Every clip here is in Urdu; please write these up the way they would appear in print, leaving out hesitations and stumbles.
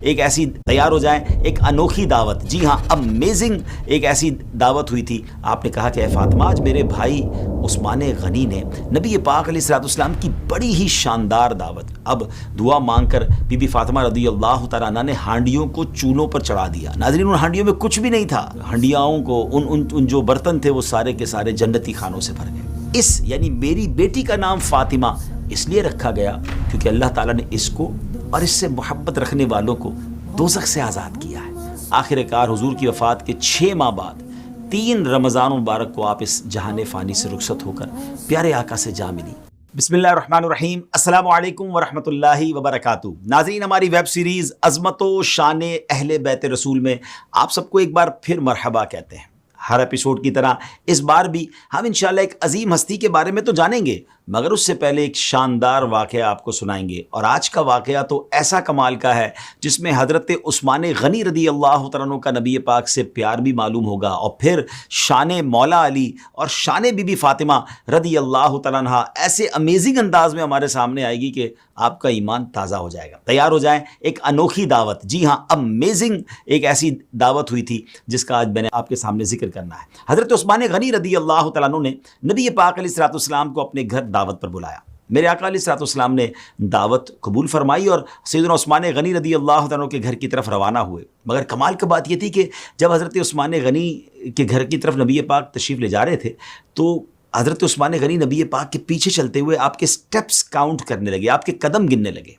ایک ایسی تیار ہو جائیں، ایک انوکھی دعوت، جی ہاں امیزنگ ایک ایسی دعوت ہوئی تھی۔ آپ نے کہا کہ اے فاطمہ، آج میرے بھائی عثمان غنی نے نبی پاک علیہ الصلوۃ والسلام کی بڑی ہی شاندار دعوت۔ اب دعا مانگ کر بی بی فاطمہ رضی اللہ تعالیٰ عنہ نے ہانڈیوں کو چولہوں پر چڑھا دیا۔ ناظرین، ان ہانڈیوں میں کچھ بھی نہیں تھا، ہانڈیاؤں کو ان جو برتن تھے وہ سارے کے سارے جنتی خانوں سے بھر گئے۔ اس یعنی میری بیٹی کا نام فاطمہ اس لیے رکھا گیا کیونکہ اللہ تعالیٰ نے اس کو اور اس سے محبت رکھنے والوں کو دوزخ سے آزاد کیا ہے۔ آخر کار حضور کی وفات کے 6 ماہ بعد 3 رمضان مبارک کو آپ اس جہان فانی سے رخصت ہو کر پیارے آقا سے جا ملی۔ بسم اللہ الرحمن الرحیم، السلام علیکم ورحمۃ اللہ وبرکاتہ۔ ناظرین، ہماری ویب سیریز عظمت و شان اہل بیت رسول میں آپ سب کو ایک بار پھر مرحبا کہتے ہیں۔ ہر ایپیسوڈ کی طرح اس بار بھی ہم انشاءاللہ ایک عظیم ہستی کے بارے میں تو جانیں گے، مگر اس سے پہلے ایک شاندار واقعہ آپ کو سنائیں گے۔ اور آج کا واقعہ تو ایسا کمال کا ہے جس میں حضرت عثمان غنی رضی اللہ تعالیٰ عنہ کا نبی پاک سے پیار بھی معلوم ہوگا، اور پھر شان مولا علی اور شان بی بی فاطمہ رضی اللہ تعالیٰ عنہ ایسے امیزنگ انداز میں ہمارے سامنے آئے گی کہ آپ کا ایمان تازہ ہو جائے گا۔ تیار ہو جائیں، ایک انوکھی دعوت، جی ہاں امیزنگ ایک ایسی دعوت ہوئی تھی جس کا آج میں نے آپ کے سامنے ذکر کرنا ہے۔ حضرت عثمان غنی رضی اللہ تعالیٰ عنہ نے نبی پاک علیہ الصلوۃ والسلام کو اپنے گھر دعوت پر بلایا۔ میرے آقا علیہ الصلوۃ والسلام نے دعوت قبول فرمائی اور سیدنا عثمان غنی رضی اللہ تعالیٰ عنہ کے گھر کی طرف روانہ ہوئے۔ مگر کمال کی بات یہ تھی کہ جب حضرت عثمان غنی کے گھر کی طرف نبی پاک تشریف لے جا رہے تھے تو حضرت عثمان غنی نبی پاک کے پیچھے چلتے ہوئے آپ کے سٹیپس کاؤنٹ کرنے لگے، آپ کے قدم گننے لگے۔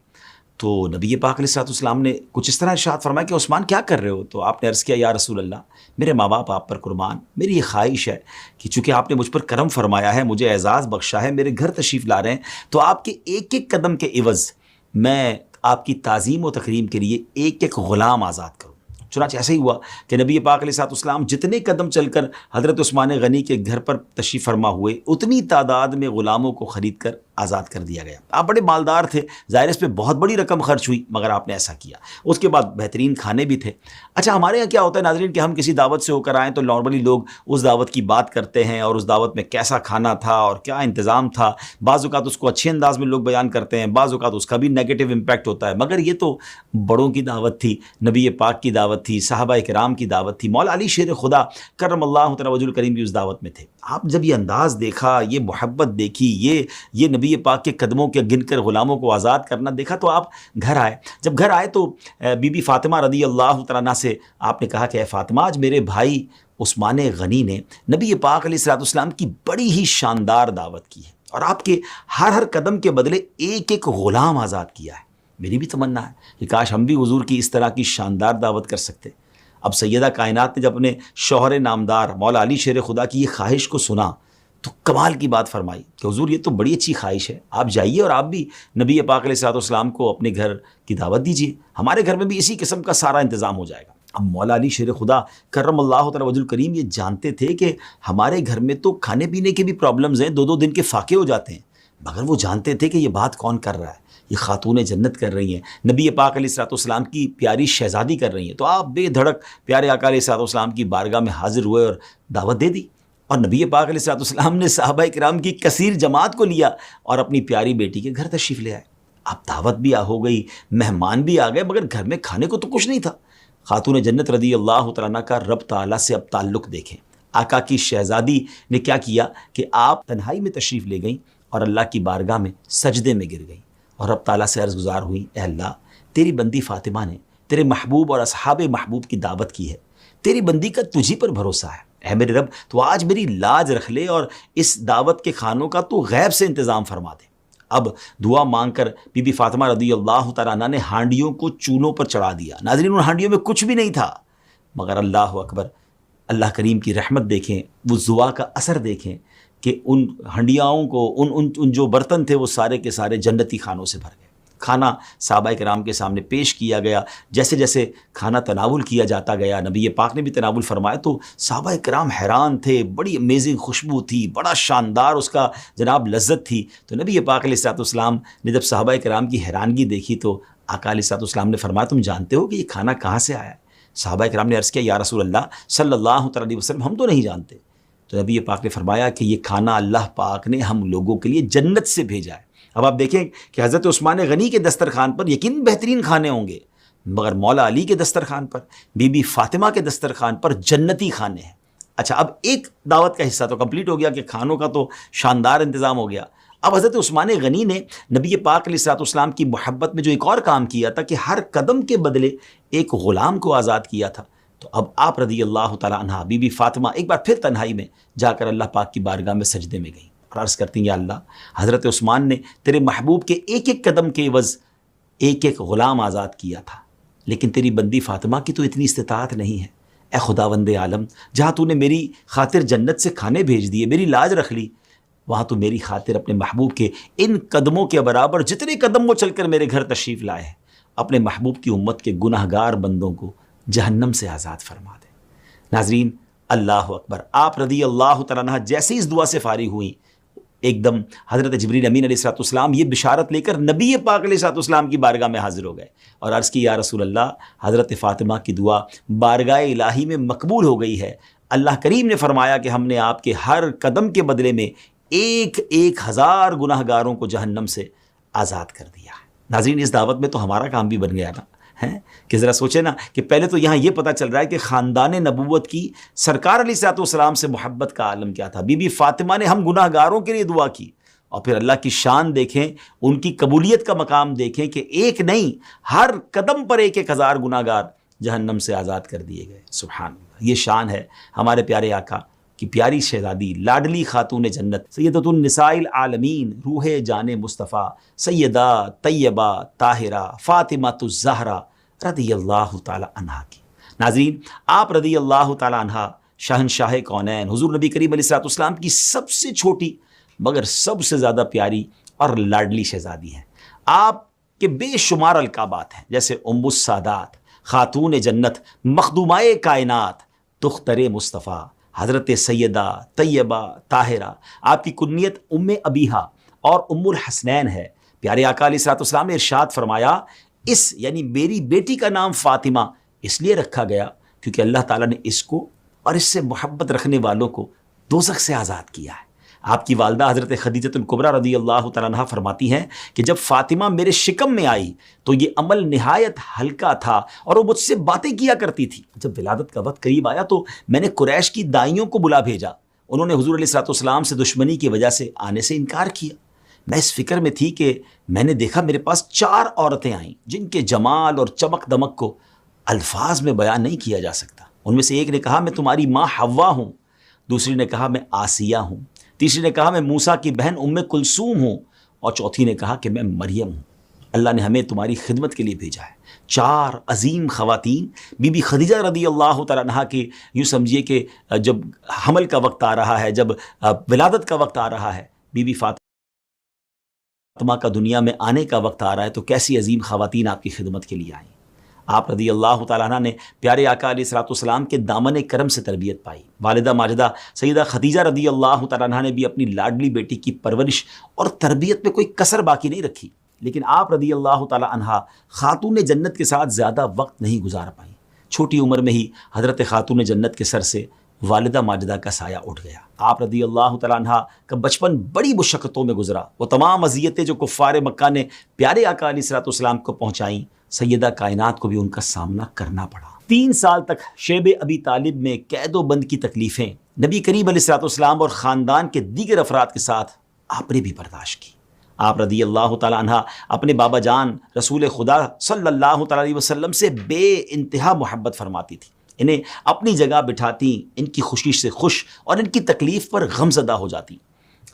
تو نبی پاک علیہ الصلوۃ والسلام نے کچھ اس طرح ارشاد فرمایا کہ عثمان کیا کر رہے ہو؟ تو آپ نے عرض کیا یا رسول اللہ، میرے ماں باپ آپ پر قربان، میری یہ خواہش ہے کہ چونکہ آپ نے مجھ پر کرم فرمایا ہے، مجھے اعزاز بخشا ہے، میرے گھر تشریف لا رہے ہیں، تو آپ کے ایک ایک قدم کے عوض میں آپ کی تعظیم و تکریم کے لیے ایک ایک غلام آزاد کروں۔ چنانچہ ایسا ہی ہوا کہ نبی پاک علیہ الصلوۃ والسلام جتنے قدم چل کر حضرت عثمان غنی کے گھر پر تشریف فرما ہوئے، اتنی تعداد میں غلاموں کو خرید کر آزاد کر دیا گیا۔ آپ بڑے مالدار تھے، ظاہر اس پہ بہت بڑی رقم خرچ ہوئی، مگر آپ نے ایسا کیا۔ اس کے بعد بہترین کھانے بھی تھے۔ اچھا، ہمارے یہاں کیا ہوتا ہے ناظرین کہ ہم کسی دعوت سے ہو کر آئیں تو نارملی لوگ اس دعوت کی بات کرتے ہیں اور اس دعوت میں کیسا کھانا تھا اور کیا انتظام تھا۔ بعض اوقات اس کو اچھے انداز میں لوگ بیان کرتے ہیں، بعض اوقات اس کا بھی نیگیٹو امپیکٹ ہوتا ہے، مگر یہ تو بڑوں کی دعوت تھی، نبی پاک کی دعوت تھی، صحابہ کرام کی دعوت تھی، مولا علی شیر خدا کرم اللہ تعالی وجہ الکریم بھی اس دعوت میں تھے۔ آپ جب یہ انداز دیکھا، یہ محبت دیکھی، یہ نبی پاک کے قدموں کے گن کر غلاموں کو آزاد کرنا دیکھا، تو آپ گھر آئے۔ جب گھر آئے تو بی بی فاطمہ رضی اللہ تعالیٰ عنہ سے آپ نے کہا کہ اے فاطمہ، آج میرے بھائی عثمان غنی نے نبی پاک علیہ الصلوۃ والسلام کی بڑی ہی شاندار دعوت کی ہے اور آپ کے ہر قدم کے بدلے ایک ایک غلام آزاد کیا ہے۔ میری بھی تمنا ہے کہ کاش ہم بھی حضور کی اس طرح کی شاندار دعوت کر سکتے۔ اب سیدہ کائنات نے جب اپنے شوہر نامدار مولا علی شیر خدا کی یہ خواہش کو سنا تو کمال کی بات فرمائی کہ حضور یہ تو بڑی اچھی خواہش ہے، آپ جائیے اور آپ بھی نبی پاک علیہ الصلوۃ والسلام کو اپنے گھر کی دعوت دیجیے، ہمارے گھر میں بھی اسی قسم کا سارا انتظام ہو جائے گا۔ اب مولا علی شیر خدا کرم اللہ تعالی وجہ الکریم یہ جانتے تھے کہ ہمارے گھر میں تو کھانے پینے کے بھی پرابلمز ہیں، 2 دن کے فاقے ہو جاتے ہیں، مگر وہ جانتے تھے کہ یہ بات کون کر رہا ہے، یہ خاتون جنت کر رہی ہیں، نبی پاک علیہ الصلوۃ والسلام کی پیاری شہزادی کر رہی ہیں۔ تو آپ بے دھڑک پیارے آقا علیہ الصلوۃ والسلام کی بارگاہ میں حاضر ہوئے اور دعوت دے دی، اور نبی پاک علیہ الصلوۃ والسلام نے صحابہ کرام کی کثیر جماعت کو لیا اور اپنی پیاری بیٹی کے گھر تشریف لے آئے۔ اب دعوت بھی ہو گئی، مہمان بھی آ گئے، مگر گھر میں کھانے کو تو کچھ نہیں تھا۔ خاتون جنت رضی اللہ تعالیٰ عنہ کا رب تعالیٰ سے اب تعلق دیکھیں۔ آقا کی شہزادی نے کیا کیا کہ آپ تنہائی میں تشریف لے گئیں اور اللہ کی بارگاہ میں سجدے میں گر گئیں اور رب تعالیٰ سے عرض گزار ہوئی، اے اللہ، تیری بندی فاطمہ نے تیرے محبوب اور اصحاب محبوب کی دعوت کی ہے، تیری بندی کا تجھی پر بھروسہ ہے، اے میرے رب تو آج میری لاج رکھ لے اور اس دعوت کے کھانوں کا تو غیب سے انتظام فرما دے۔ اب دعا مانگ کر بی بی فاطمہ رضی اللہ تعالیٰ عنہ نے ہانڈیوں کو چولہوں پر چڑھا دیا۔ ناظرین، ان ہانڈیوں میں کچھ بھی نہیں تھا، مگر اللہ اکبر، اللہ کریم کی رحمت دیکھیں، وہ دعا کا اثر دیکھیں کہ ان ہنڈیاؤں کو ان جو برتن تھے وہ سارے کے سارے جنتی خانوں سے بھر گئے۔ کھانا صحابہ کرام کے سامنے پیش کیا گیا، جیسے جیسے کھانا تناول کیا جاتا گیا، نبی پاک نے بھی تناول فرمایا تو صحابہ کرام حیران تھے، بڑی امیزنگ خوشبو تھی، بڑا شاندار اس کا جناب لذت تھی۔ تو نبی پاک علیہ الصلوۃ والسلام نے جب صحابہ کرام کی حیرانگی دیکھی تو آقا علیہ الصلوۃ والسلام نے فرمایا، تم جانتے ہو کہ یہ کھانا کہاں سے آیا ہے؟ صحابہ کرام نے عرض کیا، یا رسول اللہ صلی اللہ علیہ وسلم، ہم تو نہیں جانتے۔ تو نبی پاک نے فرمایا کہ یہ کھانا اللہ پاک نے ہم لوگوں کے لیے جنت سے بھیجا ہے۔ اب آپ دیکھیں کہ حضرت عثمان غنی کے دسترخوان پر یقین بہترین کھانے ہوں گے، مگر مولا علی کے دسترخوان پر، بی بی فاطمہ کے دسترخوان پر جنتی کھانے ہیں۔ اچھا، اب ایک دعوت کا حصہ تو کمپلیٹ ہو گیا کہ کھانوں کا تو شاندار انتظام ہو گیا۔ اب حضرت عثمان غنی نے نبی پاک علیہ الصلوۃ والسلام کی محبت میں جو ایک اور کام کیا تھا کہ ہر قدم کے بدلے ایک غلام کو آزاد کیا تھا۔ تو اب آپ رضی اللہ تعالیٰ عنہ بی بی فاطمہ ایک بار پھر تنہائی میں جا کر اللہ پاک کی بارگاہ میں سجدے میں گئیں اور عرض کرتی ہیں، یا اللہ، حضرت عثمان نے تیرے محبوب کے ایک ایک قدم کے عوض ایک ایک غلام آزاد کیا تھا، لیکن تیری بندی فاطمہ کی تو اتنی استطاعت نہیں ہے۔ اے خداوند عالم، جہاں تو نے میری خاطر جنت سے کھانے بھیج دیے، میری لاج رکھ لی، وہاں تو میری خاطر اپنے محبوب کے ان قدموں کے برابر جتنے قدم وہ چل کر میرے گھر تشریف لائے ہیں، اپنے محبوب کی امت کے گناہ گار بندوں کو جہنم سے آزاد فرما دے۔ ناظرین، اللہ اکبر، آپ رضی اللہ تعالیٰ عنہ جیسے اس دعا سے فارغ ہوئیں، ایک دم حضرت جبریل امین علیہ الصلوۃ والسلام یہ بشارت لے کر نبی پاک علیہ الصلوۃ والسلام کی بارگاہ میں حاضر ہو گئے اور عرض کی، یا رسول اللہ، حضرت فاطمہ کی دعا بارگاہ الہی میں مقبول ہو گئی ہے۔ اللہ کریم نے فرمایا کہ ہم نے آپ کے ہر قدم کے بدلے میں ایک ایک ہزار گناہ گاروں کو جہنم سے آزاد کر دیا ہے۔ ناظرین، اس دعوت میں تو ہمارا کام بھی بن گیا نا، ہیں کہ ذرا سوچیں نا کہ پہلے تو یہاں یہ پتہ چل رہا ہے کہ خاندان نبوت کی سرکار علیہ الصلوۃ والسلام سے محبت کا عالم کیا تھا۔ بی بی فاطمہ نے ہم گناہ گاروں کے لیے دعا کی، اور پھر اللہ کی شان دیکھیں، ان کی قبولیت کا مقام دیکھیں کہ ایک نہیں، ہر قدم پر ایک ایک ہزار گناہ گار جہنم سے آزاد کر دیے گئے۔ سبحان اللہ، یہ شان ہے ہمارے پیارے آقا کی پیاری شہزادی، لاڈلی خاتون جنت، سیدۃ النساء العالمین، روح جان مصطفیٰ، سیدہ طیبہ طاہرہ فاطمہ الزہرا رضی اللہ تعالی عنہا کی۔ ناظرین، آپ رضی اللہ تعالی عنہا شہنشاہ کونین حضور نبی کریم علیہ الصلوۃ والسلام کی سب سے چھوٹی مگر سب سے زیادہ پیاری اور لاڈلی شہزادی ہیں۔ آپ کے بے شمار القابات ہیں، جیسے ام السادات، خاتون جنت، مخدومائے کائنات، دختر مصطفیٰ، حضرت سیدہ طیبہ طاہرہ۔ آپ کی کنیت ام ابیہا اور ام الحسنین ہے۔ پیارے آقا علیہ الصلوۃ والسلام نے ارشاد فرمایا، اس یعنی میری بیٹی کا نام فاطمہ اس لیے رکھا گیا کیونکہ اللہ تعالیٰ نے اس کو اور اس سے محبت رکھنے والوں کو دوزخ سے آزاد کیا ہے۔ آپ کی والدہ حضرت خدیجۃ الکبریٰ رضی اللہ تعالیٰ عنہا فرماتی ہیں کہ جب فاطمہ میرے شکم میں آئی تو یہ عمل نہایت ہلکا تھا اور وہ مجھ سے باتیں کیا کرتی تھی۔ جب ولادت کا وقت قریب آیا تو میں نے قریش کی دائیوں کو بلا بھیجا، انہوں نے حضور علیہ الصلوۃ والسلام سے دشمنی کی وجہ سے آنے سے انکار کیا۔ میں اس فکر میں تھی کہ میں نے دیکھا میرے پاس 4 عورتیں آئیں جن کے جمال اور چمک دمک کو الفاظ میں بیان نہیں کیا جا سکتا۔ ان میں سے ایک نے کہا میں تمہاری ماں حوا ہوں، دوسری نے کہا میں آسیہ ہوں، تیسری نے کہا میں موسیٰ کی بہن ام کلثوم ہوں، اور چوتھی نے کہا کہ میں مریم ہوں۔ اللہ نے ہمیں تمہاری خدمت کے لیے بھیجا ہے۔ 4 عظیم خواتین، بی بی خدیجہ رضی اللہ تعالیٰ عنہا کی، یوں سمجھیے کہ جب حمل کا وقت آ رہا ہے، جب ولادت کا وقت آ رہا ہے، بی بی فاطمہ کا دنیا میں آنے کا وقت آ رہا ہے، تو کیسی عظیم خواتین آپ کی خدمت کے لیے آئیں۔ آپ رضی اللہ تعالیٰ عنہ نے پیارے آقا علیہ الصلوۃ والسلام کے دامن کرم سے تربیت پائی۔ والدہ ماجدہ سیدہ خدیجہ رضی اللہ تعالیٰ عنہ نے بھی اپنی لاڈلی بیٹی کی پرورش اور تربیت میں کوئی کسر باقی نہیں رکھی، لیکن آپ رضی اللہ تعالیٰ عنہ خاتون جنت کے ساتھ زیادہ وقت نہیں گزار پائیں۔ چھوٹی عمر میں ہی حضرت خاتون جنت کے سر سے والدہ ماجدہ کا سایہ اٹھ گیا۔ آپ رضی اللہ تعالیٰ عنہ کا بچپن بڑی مشقتوں میں گزرا۔ وہ تمام اذیتیں جو کفار مکہ نے پیارے آقا علیہ الصلوۃ والسلام کو پہنچائیں، سیدہ کائنات کو بھی ان کا سامنا کرنا پڑا۔ 3 سال تک شیب ابی طالب میں قید و بند کی تکلیفیں نبی کریم علیہ الصلوۃ والسلام اور خاندان کے دیگر افراد کے ساتھ آپ نے بھی برداشت کی۔ آپ رضی اللہ تعالیٰ عنہ اپنے بابا جان رسول خدا صلی اللہ تعالیٰ علیہ وسلم سے بے انتہا محبت فرماتی تھی، انہیں اپنی جگہ بٹھاتی، ان کی خوشی سے خوش اور ان کی تکلیف پر غم زدہ ہو جاتی۔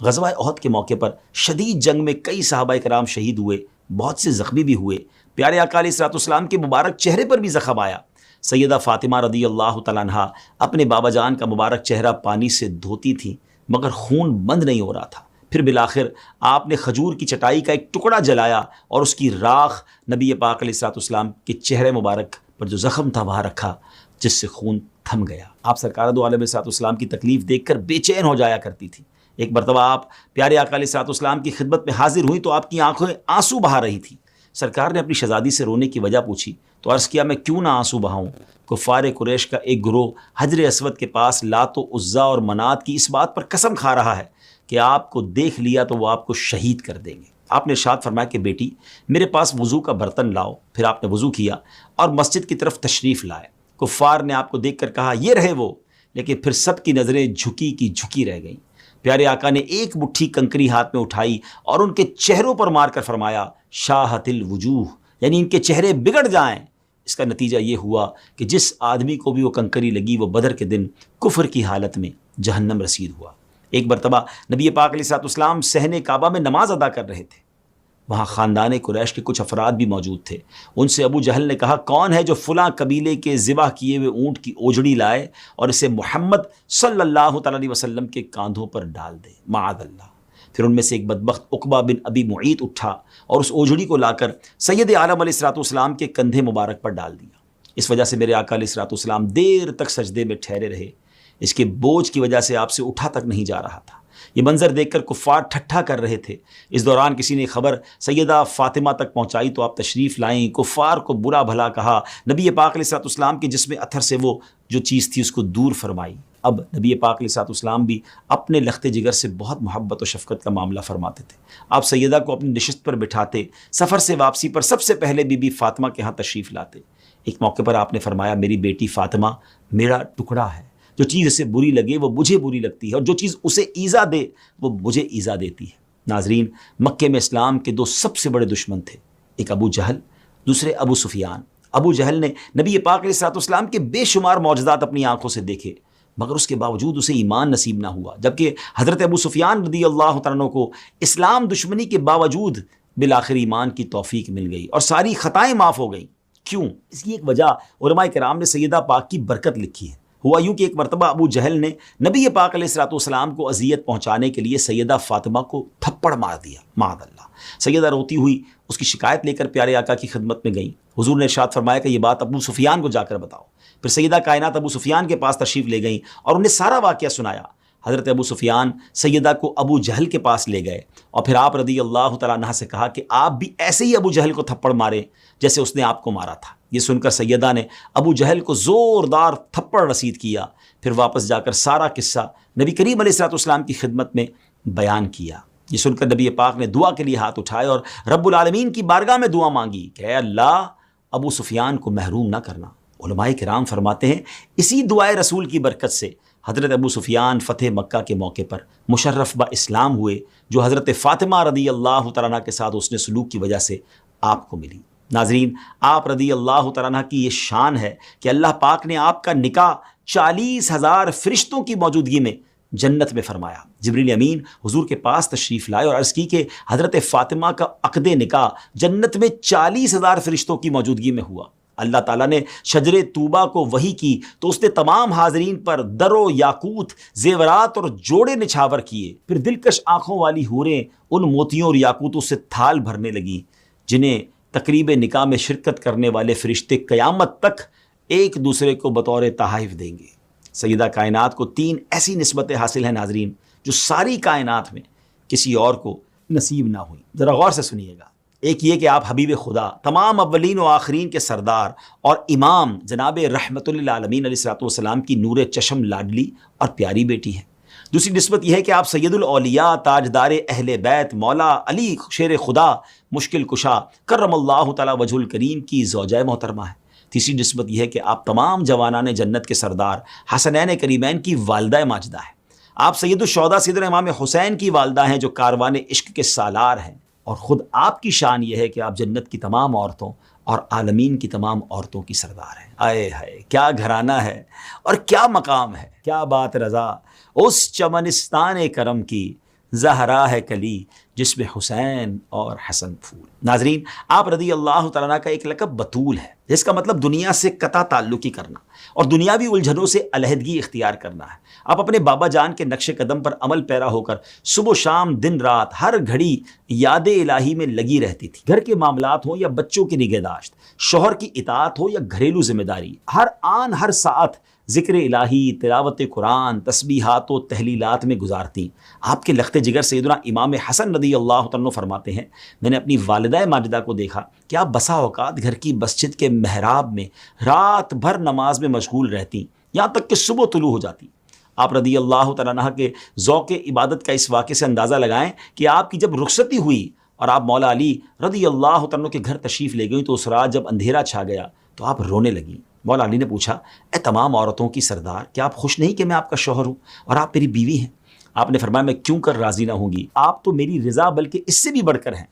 غزوہ احد کے موقع پر شدید جنگ میں کئی صحابہ کرام شہید ہوئے، بہت سے زخمی بھی ہوئے۔ پیارے آقا علیہ الصلوۃ والسلام کے مبارک چہرے پر بھی زخم آیا۔ سیدہ فاطمہ رضی اللہ تعالیٰ عنہا اپنے بابا جان کا مبارک چہرہ پانی سے دھوتی تھیں، مگر خون بند نہیں ہو رہا تھا۔ پھر بالآخر آپ نے کھجور کی چٹائی کا ایک ٹکڑا جلایا اور اس کی راکھ نبی پاک علیہ الصلوۃ والسلام کے چہرے مبارک پر جو زخم تھا وہاں رکھا، جس سے خون تھم گیا۔ آپ سرکار دو عالم علیہ الصلوۃ والسلام کی تکلیف دیکھ کر بے چین ہو جایا کرتی تھی۔ ایک مرتبہ آپ پیارے آقا علیہ الصلوۃ والسلام کی خدمت میں حاضر ہوئی تو آپ کی آنکھیں آنسو بہا رہی تھیں۔ سرکار نے اپنی شہزادی سے رونے کی وجہ پوچھی تو عرض کیا میں کیوں نہ آنسو بہاؤں؟ کفار قریش کا ایک گروہ حجر اسود کے پاس لات و عزا اور منات کی اس بات پر قسم کھا رہا ہے کہ آپ کو دیکھ لیا تو وہ آپ کو شہید کر دیں گے۔ آپ نے ارشاد فرمایا کہ بیٹی میرے پاس وضو کا برتن لاؤ. پھر آپ نے وضو کیا اور مسجد کی طرف تشریف لائے. کفار نے آپ کو دیکھ کر کہا یہ رہے وہ، لیکن پھر سب کی نظریں جھکی کی جھکی رہ گئیں. پیارے آقا نے ایک مٹھی کنکری ہاتھ میں اٹھائی اور ان کے چہروں پر مار کر فرمایا شاہت الوجوہ، یعنی ان کے چہرے بگڑ جائیں. اس کا نتیجہ یہ ہوا کہ جس آدمی کو بھی وہ کنکری لگی وہ بدر کے دن کفر کی حالت میں جہنم رسید ہوا. ایک مرتبہ نبی پاک علیہ الصلوۃ والسلام صحن کعبہ میں نماز ادا کر رہے تھے. وہاں خاندان قریش کے کچھ افراد بھی موجود تھے. ان سے ابو جہل نے کہا کون ہے جو فلاں قبیلے کے ذبح کیے ہوئے اونٹ کی اوجڑی لائے اور اسے محمد صلی اللہ تعالیٰ علیہ وسلم کے کاندھوں پر ڈال دے، معاذ اللہ. پھر ان میں سے ایک بدبخت عقبہ بن ابی معیط اٹھا اور اس اوجڑی کو لا کر سید عالم علیہ الصلوۃ والسلام کے کندھے مبارک پر ڈال دیا. اس وجہ سے میرے آقا علیہ الصلوۃ والسلام دیر تک سجدے میں ٹھہرے رہے. اس کے بوجھ کی وجہ سے آپ سے اٹھا تک نہیں جا رہا تھا. یہ منظر دیکھ کر کفار ٹھٹھا کر رہے تھے. اس دوران کسی نے خبر سیدہ فاطمہ تک پہنچائی تو آپ تشریف لائیں. کفار کو برا بھلا کہا. نبی پاک علیہ الصلوۃ والسلام کے جسم اطہر سے وہ جو چیز تھی اس کو دور فرمائی. اب نبی پاک علیہ الصلوۃ والسلام بھی اپنے لخت جگر سے بہت محبت و شفقت کا معاملہ فرماتے تھے. آپ سیدہ کو اپنی نشست پر بٹھاتے، سفر سے واپسی پر سب سے پہلے بی بی فاطمہ کے ہاں تشریف لاتے. ایک موقع پر آپ نے فرمایا میری بیٹی فاطمہ میرا ٹکڑا ہے، جو چیز اسے بری لگے وہ مجھے بری لگتی ہے اور جو چیز اسے ایذا دے وہ مجھے ایذا دیتی ہے. ناظرین، مکے میں اسلام کے دو سب سے بڑے دشمن تھے، ایک ابو جہل، دوسرے ابو سفیان. ابو جہل نے نبی پاک علیہ الصلوۃ والسلام کے بے شمار معجزات اپنی آنکھوں سے دیکھے، مگر اس کے باوجود اسے ایمان نصیب نہ ہوا. جبکہ حضرت ابو سفیان رضی اللہ تعالیٰ عنہ کو اسلام دشمنی کے باوجود بالآخر ایمان کی توفیق مل گئی اور ساری خطائیں معاف ہو گئیں. کیوں؟ اس کی ایک وجہ علماء کرام نے سیدہ پاک کی برکت لکھی ہے. ہوا یوں کہ ایک مرتبہ ابو جہل نے نبی پاک علیہ الصلوۃ والسلام کو اذیت پہنچانے کے لیے سیدہ فاطمہ کو تھپڑ مار دیا، معاذ اللہ. سیدہ روتی ہوئی اس کی شکایت لے کر پیارے آقا کی خدمت میں گئیں. حضور نے ارشاد فرمایا کہ یہ بات ابو سفیان کو جا کر بتاؤ. پھر سیدہ کائنات ابو سفیان کے پاس تشریف لے گئیں اور انہیں سارا واقعہ سنایا. حضرت ابو سفیان سیدہ کو ابو جہل کے پاس لے گئے اور پھر آپ رضی اللہ تعالیٰ عنہ سے کہا کہ آپ بھی ایسے ہی ابو جہل کو تھپڑ مارے جیسے اس نے آپ کو مارا تھا. یہ سن کر سیدہ نے ابو جہل کو زوردار تھپڑ رسید کیا. پھر واپس جا کر سارا قصہ نبی کریم علیہ الصلوۃ والسلام کی خدمت میں بیان کیا. یہ سن کر نبی پاک نے دعا کے لیے ہاتھ اٹھائے اور رب العالمین کی بارگاہ میں دعا مانگی کہ اے اللہ ابو سفیان کو محروم نہ کرنا. علماء کرام فرماتے ہیں اسی دعائے رسول کی برکت سے حضرت ابو سفیان فتح مکہ کے موقع پر مشرف با اسلام ہوئے، جو حضرت فاطمہ رضی اللہ تعالیٰ عنہ کے ساتھ اس نے سلوک کی وجہ سے آپ کو ملی. ناظرین، آپ رضی اللہ تعالیٰ عنہ کی یہ شان ہے کہ اللہ پاک نے آپ کا نکاح 40,000 فرشتوں کی موجودگی میں جنت میں فرمایا. جبریل امین حضور کے پاس تشریف لائے اور عرض کی کہ حضرت فاطمہ کا عقد نکاح جنت میں 40,000 فرشتوں کی موجودگی میں ہوا. اللہ تعالیٰ نے شجر طوبہ کو وحی کی تو اس نے تمام حاضرین پر در و یاقوت، زیورات اور جوڑے نچھاور کیے. پھر دلکش آنکھوں والی حوریں ان موتیوں اور یاقوتوں سے تھال بھرنے لگیں جنہیں تقریب نکاح میں شرکت کرنے والے فرشتے قیامت تک ایک دوسرے کو بطور تحائف دیں گے. سیدہ کائنات کو 3 ایسی نسبتیں حاصل ہیں ناظرین جو ساری کائنات میں کسی اور کو نصیب نہ ہوئی. ذرا غور سے سنیے گا. ایک یہ کہ آپ حبیب خدا، تمام اولین و آخرین کے سردار اور امام جناب رحمت للعالمین علیہ الصلوۃ والسلام کی نور چشم لاڈلی اور پیاری بیٹی ہیں. دوسری نسبت یہ ہے کہ آپ سید الاولیاء، تاجدار اہل بیت، مولا علی شیر خدا، مشکل کشا کرم اللہ تعالی وجہ الکریم کی زوجہ محترمہ ہیں. تیسری نسبت یہ ہے کہ آپ تمام جوانان جنت کے سردار حسنین کریمین کی والدہ ماجدہ ہیں. آپ سید الشہداء سیدنا امام حسین کی والدہ ہیں جو کاروان عشق کے سالار ہیں. اور خود آپ کی شان یہ ہے کہ آپ جنت کی تمام عورتوں اور عالمین کی تمام عورتوں کی سردار ہیں. آئے ہائے کیا گھرانہ ہے اور کیا مقام ہے. کیا بات رضا اس چمنستان کرم کی، زہرا ہے کلی جس میں حسین اور حسن پھول. ناظرین، آپ رضی اللہ تعالیٰ عنہ کا ایک لقب بطول ہے، جس کا مطلب دنیا سے قطع تعلقی کرنا اور دنیاوی الجھنوں سے علیحدگی اختیار کرنا ہے. آپ اپنے بابا جان کے نقش قدم پر عمل پیرا ہو کر صبح و شام، دن رات، ہر گھڑی یاد الہی میں لگی رہتی تھی. گھر کے معاملات ہوں یا بچوں کی نگہداشت، شوہر کی اطاعت ہو یا گھریلو ذمہ داری، ہر آن ہر ساعت ذکر الہی، تلاوت قرآن، تسبیحات و تحلیلات میں گزارتی. آپ کے لخت جگر سیدنا امام حسن رضی اللہ عنہ فرماتے ہیں میں نے اپنی والدہ ماجدہ کو دیکھا کہ آپ بسا اوقات گھر کی مسجد کے محراب میں رات بھر نماز میں مشغول رہتی، یہاں تک کہ صبح طلوع ہو جاتی. آپ رضی اللہ تعالیٰ عنہ کے ذوق عبادت کا اس واقعے سے اندازہ لگائیں کہ آپ کی جب رخصتی ہوئی اور آپ مولا علی رضی اللہ تعالیٰ کے گھر تشریف لے گئیں تو اس رات جب اندھیرا چھا گیا تو آپ رونے لگیں۔ مولا علی نے پوچھا، اے تمام عورتوں کی سردار، کیا آپ خوش نہیں کہ میں آپ کا شوہر ہوں اور آپ میری بیوی ہیں؟ آپ نے فرمایا، میں کیوں کر راضی نہ ہوں گی، آپ تو میری رضا بلکہ اس سے بھی بڑھ کر ہیں۔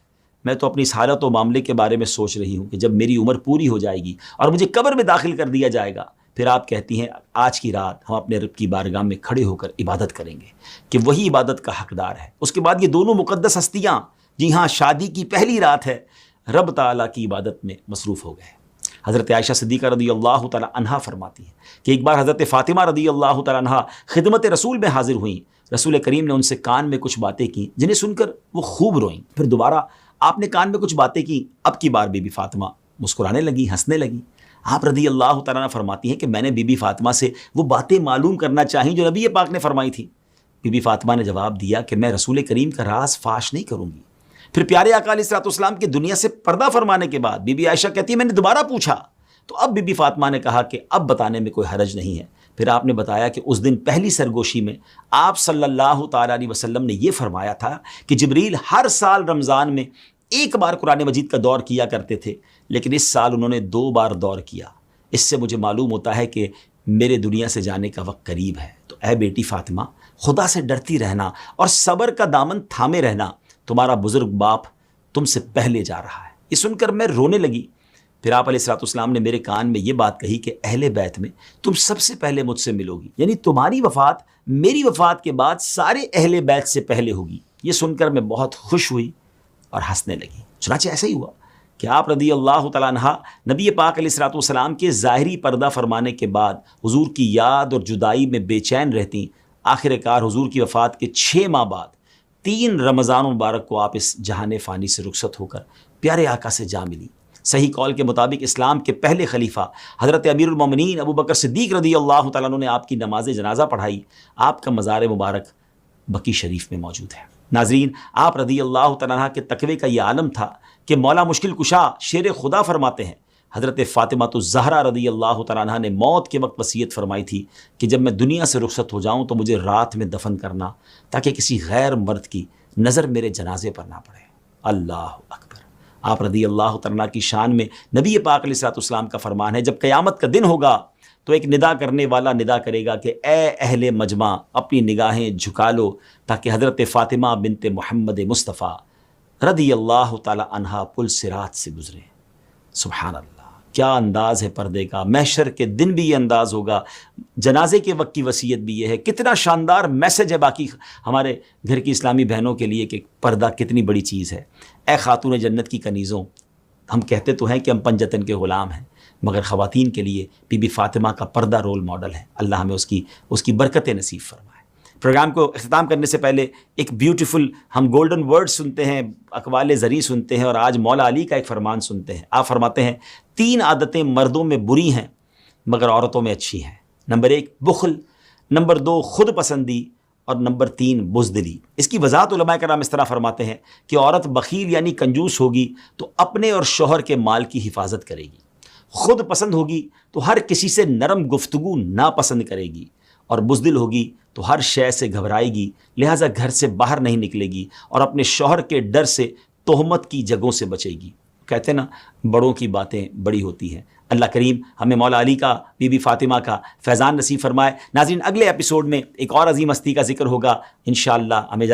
میں تو اپنی اس حالت و معاملے کے بارے میں سوچ رہی ہوں کہ جب میری عمر پوری ہو جائے گی اور مجھے قبر میں داخل کر دیا جائے گا، پھر آپ کہتی ہیں آج کی رات ہم اپنے رب کی بارگاہ میں کھڑے ہو کر عبادت کریں گے کہ وہی عبادت کا حقدار ہے۔ اس کے بعد یہ دونوں مقدس ہستیاں، جی ہاں شادی کی پہلی رات ہے، رب تعالیٰ کی عبادت میں مصروف ہو گئے۔ حضرت عائشہ صدیقہ رضی اللہ تعالیٰ عنہا فرماتی ہیں کہ ایک بار حضرت فاطمہ رضی اللہ تعالیٰ عنہا خدمت رسول میں حاضر ہوئیں۔ رسول کریم نے ان سے کان میں کچھ باتیں کی جنہیں سن کر وہ خوب روئیں۔ پھر دوبارہ آپ نے کان میں کچھ باتیں کی، اب کی بار بی بی فاطمہ مسکرانے لگی، ہنسنے لگی۔ آپ رضی اللہ تعالیٰ عنہ فرماتی ہیں کہ میں نے بی بی فاطمہ سے وہ باتیں معلوم کرنا چاہیں جو نبی پاک نے فرمائی تھی۔ بی بی فاطمہ نے جواب دیا کہ میں رسول کریم کا راز فاش نہیں کروں گی۔ پھر پیارے آقا علیہ الصلوۃ والسلام کی دنیا سے پردہ فرمانے کے بعد بی بی عائشہ کہتی ہے میں نے دوبارہ پوچھا تو اب بی بی فاطمہ نے کہا کہ اب بتانے میں کوئی حرج نہیں ہے۔ پھر آپ نے بتایا کہ اس دن پہلی سرگوشی میں آپ صلی اللہ تعالیٰ علیہ وسلم نے یہ فرمایا تھا کہ جبریل ہر سال رمضان میں ایک بار قرآن مجید کا دور کیا کرتے تھے، لیکن اس سال انہوں نے 2 بار دور کیا۔ اس سے مجھے معلوم ہوتا ہے کہ میرے دنیا سے جانے کا وقت قریب ہے۔ تو اے بیٹی فاطمہ، خدا سے ڈرتی رہنا اور صبر کا دامن تھامے رہنا، تمہارا بزرگ باپ تم سے پہلے جا رہا ہے۔ یہ سن کر میں رونے لگی۔ پھر آپ علیہ الصلوۃ والسلام نے میرے کان میں یہ بات کہی کہ اہل بیت میں تم سب سے پہلے مجھ سے ملو گی، یعنی تمہاری وفات میری وفات کے بعد سارے اہل بیت سے پہلے ہوگی۔ یہ سن کر میں بہت خوش ہوئی اور ہنسنے لگی۔ چنانچہ ایسا ہی ہوا کہ آپ رضی اللہ تعالیٰ عنہ نبی پاک علیہ الصلوۃ والسلام کے ظاہری پردہ فرمانے کے بعد حضور کی یاد اور جدائی میں بے چین رہتی۔ آخر کار حضور کی وفات کے 6 ماہ بعد 3 رمضان مبارک کو آپ اس جہان فانی سے رخصت ہو کر پیارے آقا سے جا ملی۔ صحیح قول کے مطابق اسلام کے پہلے خلیفہ حضرت امیر المومنین ابو بکر صدیق رضی اللہ تعالیٰ عنہ نے آپ کی نماز جنازہ پڑھائی۔ آپ کا مزار مبارک بقیع شریف میں موجود ہے۔ ناظرین، آپ رضی اللہ تعالیٰ عنہ کے تقوی کا یہ عالم تھا کہ مولا مشکل کشا شیر خدا فرماتے ہیں، حضرت فاطمہ الزہرا رضی اللہ تعالیٰ عنہ نے موت کے وقت وصیت فرمائی تھی کہ جب میں دنیا سے رخصت ہو جاؤں تو مجھے رات میں دفن کرنا تاکہ کسی غیر مرد کی نظر میرے جنازے پر نہ پڑے۔ اللہ اکبر۔ آپ رضی اللہ تعالیٰ کی شان میں نبی پاک علیہ الصلوۃ والسلام کا فرمان ہے، جب قیامت کا دن ہوگا تو ایک ندا کرنے والا ندا کرے گا کہ اے اہل مجمع، اپنی نگاہیں جھکا لو تاکہ حضرت فاطمہ بنت محمد مصطفیٰ رضی اللہ تعالی عنہا پل صراط سے گزرے۔ سبحان اللہ، کیا انداز ہے پردے کا۔ محشر کے دن بھی یہ انداز ہوگا، جنازے کے وقت کی وصیت بھی یہ ہے۔ کتنا شاندار میسج ہے باقی ہمارے گھر کی اسلامی بہنوں کے لیے کہ پردہ کتنی بڑی چیز ہے۔ اے خاتون جنت کی کنیزوں، ہم کہتے تو ہیں کہ ہم پنجتن کے غلام ہیں، مگر خواتین کے لیے بی بی فاطمہ کا پردہ رول ماڈل ہے۔ اللہ ہمیں اس کی برکت نصیب فرمائے۔ پروگرام کو اختتام کرنے سے پہلے ایک بیوٹیفل ہم گولڈن ورڈ سنتے ہیں، اقوال زری سنتے ہیں، اور آج مولا علی کا ایک فرمان سنتے ہیں۔ آپ فرماتے ہیں 3 عادتیں مردوں میں بری ہیں مگر عورتوں میں اچھی ہیں۔ نمبر 1 بخل، نمبر 2 خود پسندی، اور نمبر 3 بزدلی۔ اس کی وضاحت علماء کرام اس طرح فرماتے ہیں کہ عورت بخیل یعنی کنجوس ہوگی تو اپنے اور شوہر کے مال کی حفاظت کرے گی، خود پسند ہوگی تو ہر کسی سے نرم گفتگو ناپسند کرے گی، اور بزدل ہوگی تو ہر شے سے گھبرائے گی، لہٰذا گھر سے باہر نہیں نکلے گی اور اپنے شوہر کے ڈر سے تہمت کی جگہوں سے بچے گی۔ کہتے ہیں نا، بڑوں کی باتیں بڑی ہوتی ہیں۔ اللہ کریم ہمیں مولا علی کا، بی بی فاطمہ کا فیضان نصیب فرمائے۔ ناظرین، اگلے ایپیسوڈ میں ایک اور عظیم ہستی کا ذکر ہوگا انشاءاللہ۔ ہمیں